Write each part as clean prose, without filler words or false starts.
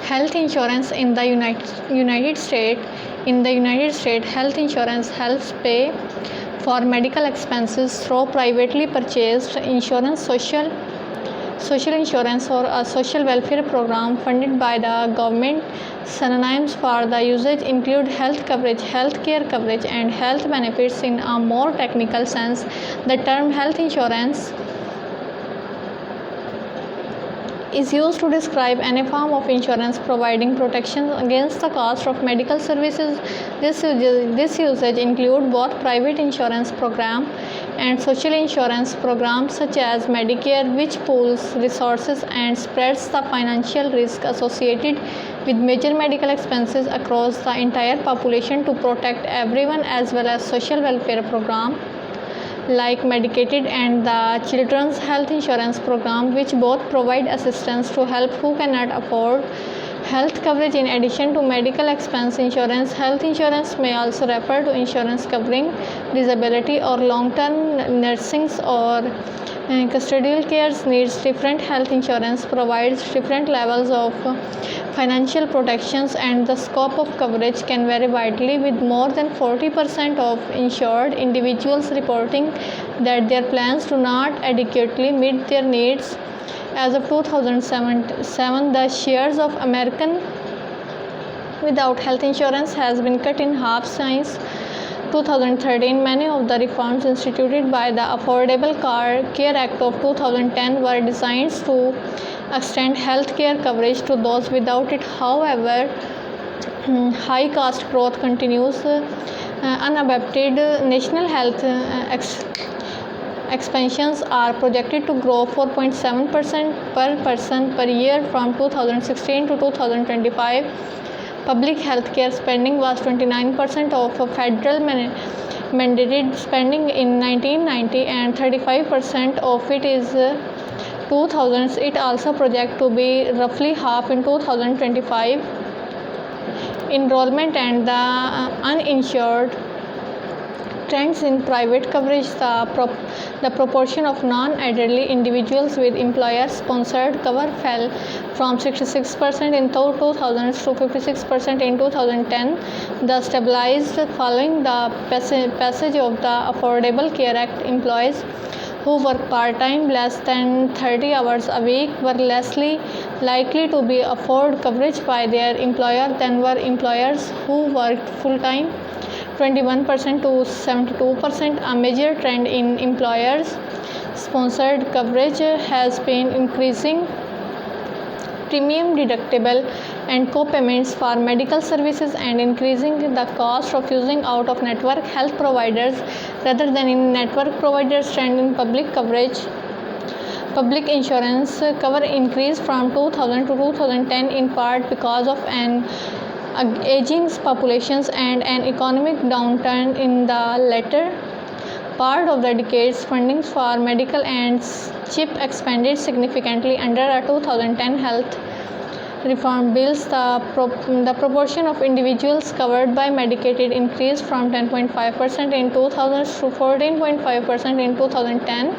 Health insurance in the United States. In the United States, health insurance helps pay for medical expenses through privately purchased insurance, social insurance, or a social welfare program funded by the government. Synonyms for the usage include health coverage, health care coverage, and health benefits. In a more technical sense, the term health insurance is used to describe any form of insurance providing protection against the cost of medical services. This usage includes both private insurance programs and social insurance programs such as Medicare, which pools resources and spreads the financial risk associated with major medical expenses across the entire population to protect everyone, as well as social welfare programs like Medicaid and the Children's Health Insurance Program, which both provide assistance to help who cannot afford health coverage. In addition to medical expense insurance, health insurance may also refer to insurance covering disability or long-term nursing or custodial care needs. Different health insurance provides different levels of financial protections, and the scope of coverage can vary widely, with more than 40% of insured individuals reporting that their plans do not adequately meet their needs. As of 2007, the shares of American without health insurance has been cut in half since 2013. Many of the reforms instituted by the Affordable Care Act of 2010 were designed to extend health care coverage to those without it. However, high cost growth continues unabated. National health expenses are projected to grow 4.7% per person per year from 2016 to 2025. Public health care spending was 29% of federal mandated spending in 1990, and 35% of it is 2000s. It also projected to be roughly half in 2025. Enrollment and the uninsured trends in private coverage. The proportion of non-elderly individuals with employer-sponsored cover fell from 66% in 2000 to 56% in 2010, thus stabilized following the passage of the Affordable Care Act. Employees who work part-time, less than 30 hours a week, were less likely to be afford coverage by their employer than were employers who worked full-time. 21% to 72%. A major trend in employers sponsored coverage has been increasing premium deductible and co-payments for medical services and increasing the cost of using out-of-network health providers rather than in-network providers. Trend in public coverage. Public insurance cover increased from 2000 to 2010 in part because of an aging populations and an economic downturn in the latter part of the decades. Funding for medical and CHIP expanded significantly under a 2010 health reform bills. The proportion of individuals covered by Medicaid increased from 10.5% in 2000 to 14.5% in 2010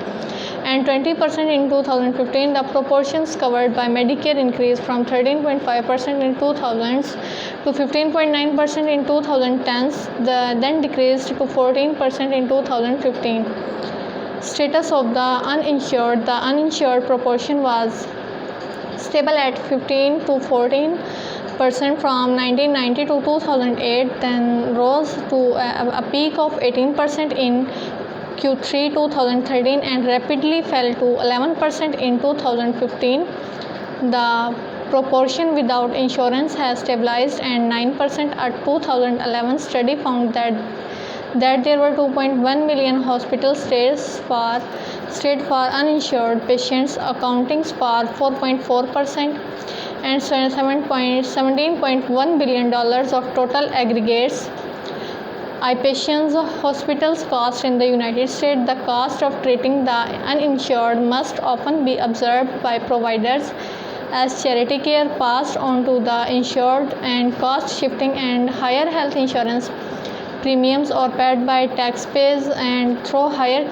and 20% in 2015. The proportions covered by Medicare increased from 13.5% in 2000 to 15.9% in 2010, then decreased to 14% in 2015. Status of the uninsured. The uninsured proportion was stable at 15 to 14% from 1990 to 2008, then rose to a peak of 18% in Q3 2013 and rapidly fell to 11% in 2015. The proportion without insurance has stabilized at 9%. A 2011 study found that there were 2.1 million hospital stays for uninsured patients, accounting for 4.4% and $17.1 billion of total aggregates. Inpatients hospitals cost in the United States. The cost of treating the uninsured must often be absorbed by providers as charity care passed on to the insured, and cost shifting and higher health insurance premiums are paid by taxpayers and through higher